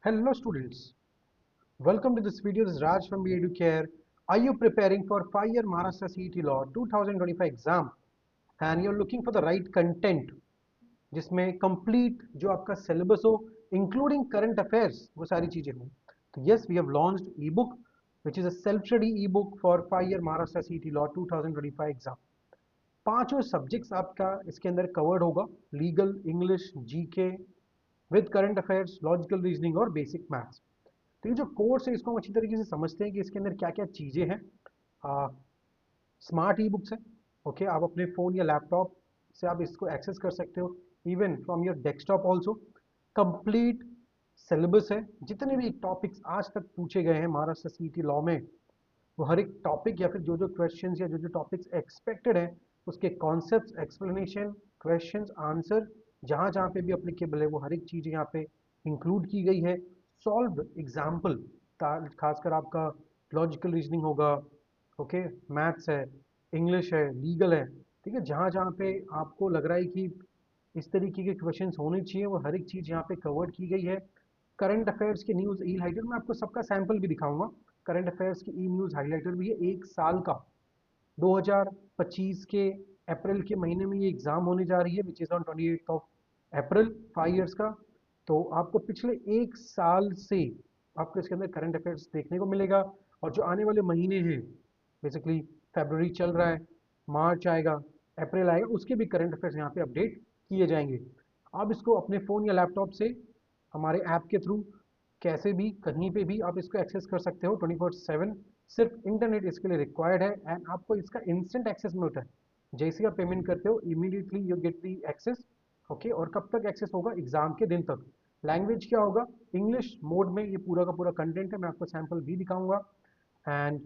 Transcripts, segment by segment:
Hello students, welcome to this video. This is Raj from BEducare. Are you preparing for 5-year Maharashtra CET Law 2025 exam and you're looking for the right content जिसमें complete जो आपका syllabus हो including current affairs वो सारी चीजें हो तो yes we have launched ebook which is a self-study ebook for 5-year Maharashtra CET Law 2025 exam. पांचों सब्जेक्ट्स आपका इसके अंदर कवर्ड होगा legal English GK with current affairs logical reasoning और बेसिक मैथ्स. तो ये जो कोर्स है इसको हम अच्छी तरीके से समझते हैं कि इसके अंदर क्या क्या चीज़ें हैं. स्मार्ट ई बुक्स है. ओके आप अपने फ़ोन या लैपटॉप से आप इसको एक्सेस कर सकते हो even from your desktop also. Complete syllabus है. जितने भी टॉपिक्स आज तक पूछे गए हैं महाराष्ट्र सीईटी लॉ में वो हर एक टॉपिक या फिर जो जो क्वेश्चंस या जो जो टॉपिक्स एक्सपेक्टेड है उसके कॉन्सेप्ट्स एक्सप्लेनेशन क्वेश्चंस आंसर जहाँ जहाँ पे भी अप्लीकेबल है वो हर एक चीज़ यहाँ पे इंक्लूड की गई है. सॉल्व एग्जाम्पल खासकर आपका लॉजिकल रीजनिंग होगा. ओके मैथ्स है इंग्लिश है लीगल है. ठीक है जहाँ जहाँ पे आपको लग रहा है कि इस तरीके के क्वेश्चंस होने चाहिए वो हर एक चीज़ यहाँ पे कवर्ड की गई है. करंट अफेयर्स के न्यूज़ ई हाइलाइटर मैं आपको सबका सैंपल भी दिखाऊंगा. करंट अफेयर्स की ई न्यूज़ हाइलाइटर भी है एक साल का 2025 के अप्रैल के महीने में ये एग्ज़ाम होने जा रही है which is on 28 of April 5 years का. तो आपको पिछले एक साल से आपको इसके अंदर करंट अफेयर्स देखने को मिलेगा. और जो आने वाले महीने हैं बेसिकली फरवरी चल रहा है मार्च आएगा अप्रैल आएगा उसके भी करंट अफेयर्स यहाँ पे अपडेट किए जाएंगे. आप इसको अपने फ़ोन या लैपटॉप से हमारे ऐप के थ्रू कैसे भी कहीं पे भी आप इसको एक्सेस कर सकते हो 24/7. सिर्फ इंटरनेट इसके लिए रिक्वायर्ड है एंड आपको इसका इंस्टेंट एक्सेस मिलता है. जैसे ही आप पेमेंट करते हो immediately you get the access. Okay और कब तक एक्सेस होगा एग्जाम के दिन तक. लैंग्वेज क्या होगा इंग्लिश मोड में ये पूरा का पूरा कंटेंट है. मैं आपको सैंपल भी दिखाऊंगा. एंड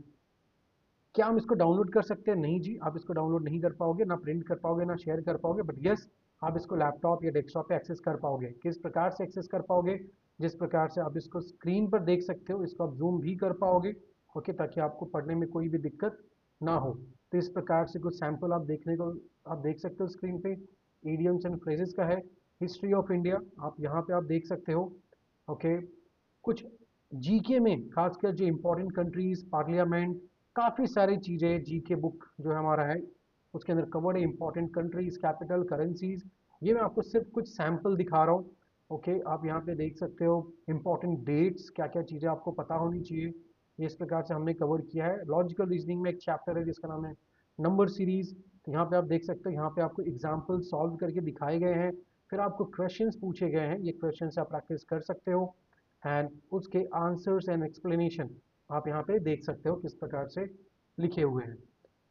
क्या हम इसको डाउनलोड कर सकते हैं? नहीं जी आप इसको डाउनलोड नहीं कर पाओगे ना प्रिंट कर पाओगे ना शेयर कर पाओगे. बट यस आप इसको लैपटॉप या डेस्कटॉप पे एक्सेस कर पाओगे. किस प्रकार से एक्सेस कर पाओगे? जिस प्रकार से आप इसको स्क्रीन पर देख सकते हो इसको आप जूम भी कर पाओगे. ओके ताकि आपको पढ़ने में कोई भी दिक्कत ना हो. तो इस प्रकार से कुछ सैंपल आप देखने को आप देख सकते हो स्क्रीन पे. ईडियम्स एंड फ्रेजेस का है. हिस्ट्री ऑफ इंडिया आप यहाँ पे आप देख सकते हो. ओके कुछ जीके में खासकर जो इंपॉर्टेंट कंट्रीज पार्लियामेंट काफ़ी सारी चीज़ें जीके बुक जो हमारा है उसके अंदर कवर्ड है. इंपॉर्टेंट कंट्रीज कैपिटल करेंसीज ये मैं आपको सिर्फ कुछ सैंपल दिखा रहा हूँ. ओके आप यहाँ पे देख सकते हो इंपॉर्टेंट डेट्स क्या क्या चीज़ें आपको पता होनी चाहिए. ये इस प्रकार से हमने कवर किया है. लॉजिकल रीजनिंग में एक चैप्टर है जिसका नाम है नंबर सीरीज. तो यहाँ पे आप देख सकते हो यहाँ पे आपको एग्जाम्पल सॉल्व करके दिखाए गए हैं. फिर आपको क्वेश्चंस पूछे गए हैं. ये क्वेश्चन आप प्रैक्टिस कर सकते हो एंड उसके आंसर्स एंड एक्सप्लेनेशन आप यहाँ पे देख सकते हो किस प्रकार से लिखे हुए हैं.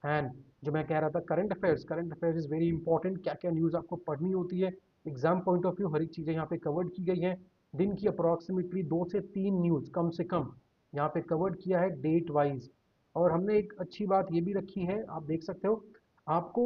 एंड जो मैं कह रहा था current affairs is very important. क्या क्या न्यूज़ आपको पढ़नी होती है एग्जाम पॉइंट ऑफ व्यू हर एक चीज़ें यहाँ पे कवर्ड की गई हैं. दिन की अप्रॉक्सीमेटली 2 से 3 न्यूज़ कम से कम यहाँ पे कवर्ड किया है डेट वाइज. और हमने एक अच्छी बात ये भी रखी है आप देख सकते हो आपको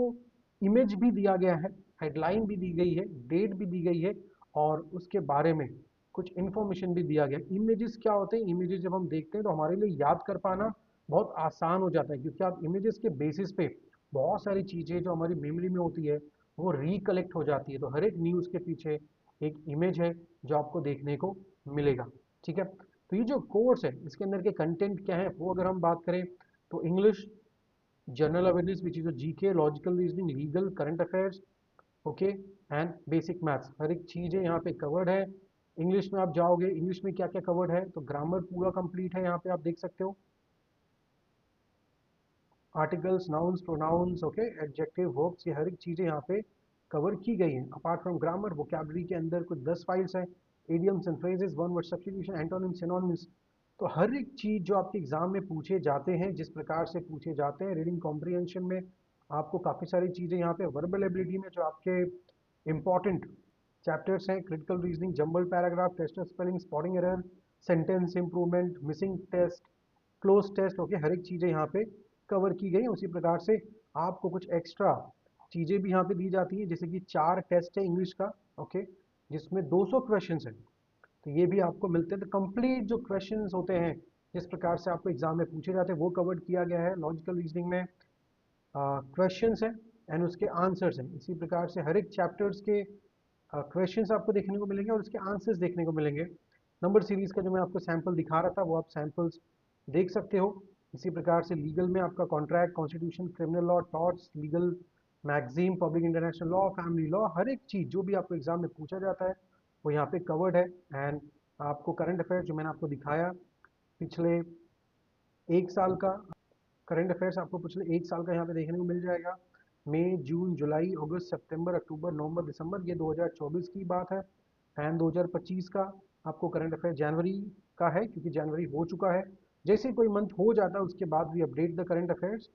इमेज भी दिया गया है हेडलाइन भी दी गई है डेट भी दी गई है और उसके बारे में कुछ इन्फॉर्मेशन भी दिया गया. इमेजेस क्या होते हैं? इमेजेस जब हम देखते हैं तो हमारे लिए याद कर पाना बहुत आसान हो जाता है क्योंकि आप इमेजेस के बेसिस पे बहुत सारी चीज़ें जो हमारी मेमोरी में होती है वो रिकलेक्ट हो जाती है. तो हर एक न्यूज़ के पीछे एक इमेज है जो आपको देखने को मिलेगा. ठीक है तो ये जो कोर्स है इसके अंदर के कंटेंट क्या है वो अगर हम बात करें तो English general awareness which is GK logical reasoning legal current affairs. Okay and basic maths हर एक चीज़ें यहाँ पे कवर्ड है. इंग्लिश में आप जाओगे इंग्लिश में क्या क्या कवर्ड है तो ग्रामर पूरा कंप्लीट है यहाँ पे आप देख सकते हो. Articles nouns pronounce okay adjective verbs ये हर एक चीज़ें यहाँ पे कवर की गई हैं. अपार्ट फ्रॉम ग्रामर वोकैबुलरी के अंदर कुछ 10 फाइल्स हैं. Idioms and phrases one word substitution antonyms synonyms. तो हर एक चीज़ जो आपके एग्जाम में पूछे जाते हैं जिस प्रकार से पूछे जाते हैं रीडिंग कॉम्प्रिहेंशन में आपको काफ़ी सारी चीज़ें यहाँ पे वर्बल एबिलिटी में जो आपके इंपॉर्टेंट चैप्टर्स हैं critical reasoning jumble paragraph test of spelling spotting error sentence improvement missing test cloze test okay हर एक चीज़ें यहाँ पे कवर की गई. उसी प्रकार से आपको कुछ एक्स्ट्रा चीज़ें भी यहाँ पे दी जाती हैं जैसे कि 4 टेस्ट है इंग्लिश का. ओके जिसमें 200 क्वेश्चंस हैं तो ये भी आपको मिलते हैं. तो कंप्लीट जो क्वेश्चंस होते हैं जिस प्रकार से आपको एग्जाम में पूछे जाते हैं वो कवर किया गया है. लॉजिकल रीजनिंग में क्वेश्चंस हैं एंड उसके आंसर्स हैं. इसी प्रकार से हर एक चैप्टर्स के क्वेश्चंस आपको देखने को मिलेंगे और उसके आंसर्स देखने को मिलेंगे. नंबर सीरीज का जो मैं आपको सैंपल दिखा रहा था वो आप सैंपल्स देख सकते हो। इसी प्रकार से लीगल में आपका contract, constitution, criminal law, torts, legal, magazine, public international law, family law, हर एक चीज़ जो भी आपको एग्जाम में पूछा जाता है वो यहाँ पे कवर्ड है। एंड आपको करंट अफेयर्स जो मैंने आपको दिखाया पिछले एक साल का करंट अफेयर्स आपको पिछले एक साल का यहाँ पे देखने को मिल जाएगा। मई, जून, जुलाई, अगस्त, सितंबर, अक्टूबर, नवंबर, दिसंबर, ये 2024 की बात है। एंड 2025 का आपको करंट अफेयर जनवरी का है, क्योंकि जनवरी हो चुका है। जैसे ही कोई मंथ हो जाता है उसके बाद we update the current affairs.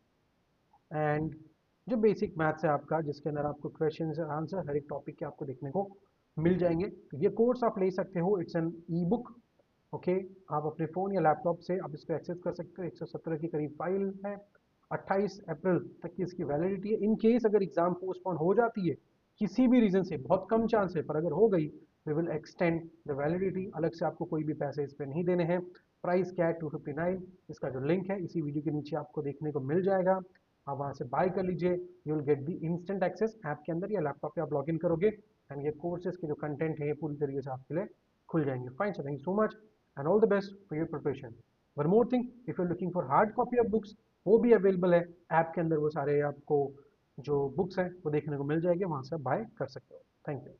And जो बेसिक मैथ्स है आपका, जिसके अंदर आपको क्वेश्चन आंसर हर एक टॉपिक के आपको देखने को मिल जाएंगे। तो ये कोर्स आप ले सकते हो, it's an e book. Okay, आप अपने फ़ोन या लैपटॉप से आप इसको एक्सेस कर सकते हो। 117 के करीब फाइल है। 28 अप्रैल तक की इसकी वैलिडिटी है। इन केस अगर एग्जाम पोस्टपोन हो जाती है किसी भी रीज़न से, बहुत कम चांस है, पर अगर हो गई, we will extend the validity. अलग से आपको कोई भी पैसे इस पर नहीं देने हैं। प्राइस क्या है, 259। इसका जो लिंक है इसी वीडियो के नीचे आपको देखने को मिल जाएगा। आप वहाँ से बाय कर लीजिए। You will get the instant access app के अंदर या लैपटॉप पे आप लॉग इन करोगे, एंड ये कोर्सेज के जो कंटेंट है ये पूरी तरीके से आपके लिए खुल जाएंगे। Fine, so thank you so much and all the best for your preparation. One more thing, if you're looking for hard copy of books, वो भी अवेलेबल है ऐप के अंदर। वो सारे आपको जो बुक्स हैं वो देखने को मिल जाएंगे, वहाँ से आप बाय कर सकते हो। Thank you.